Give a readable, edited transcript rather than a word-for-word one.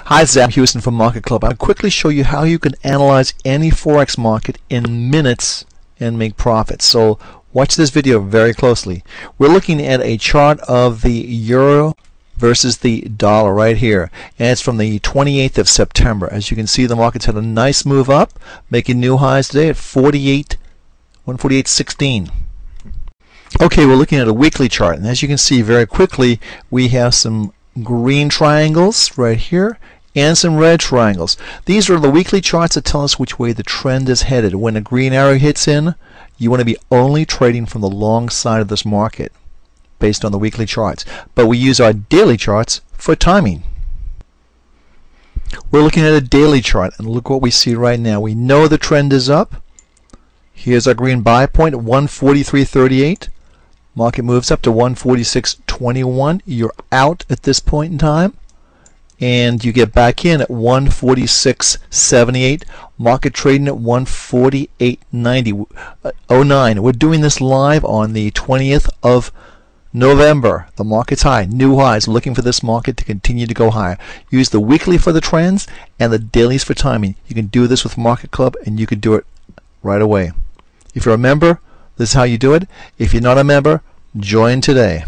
Hi, this is Adam Houston from Market Club. I'll quickly show you how you can analyze any Forex market in minutes and make profits. So watch this video very closely. We're looking at a chart of the euro versus the dollar right here, and it's from the 28th of September. As you can see, the market's had a nice move up, making new highs today at 148.16. Okay, we're looking at a weekly chart, and as you can see very quickly, we have some green triangles right here and some red triangles. These are the weekly charts that tell us which way the trend is headed. When a green arrow hits in, you want to be only trading from the long side of this market based on the weekly charts. But we use our daily charts for timing. We're looking at a daily chart, and look what we see right now. We know the trend is up. Here's our green buy point at 143.38. Market moves up to 146.21. You're out at this point in time, and you get back in at 146.78. Market trading at 148.09. We're doing this live on the 20th of November. The market's high, new highs, looking for this market to continue to go higher. Use the weekly for the trends and the dailies for timing. You can do this with Market Club, and you can do it right away. If you're a member, this is how you do it. If you're not a member, join today.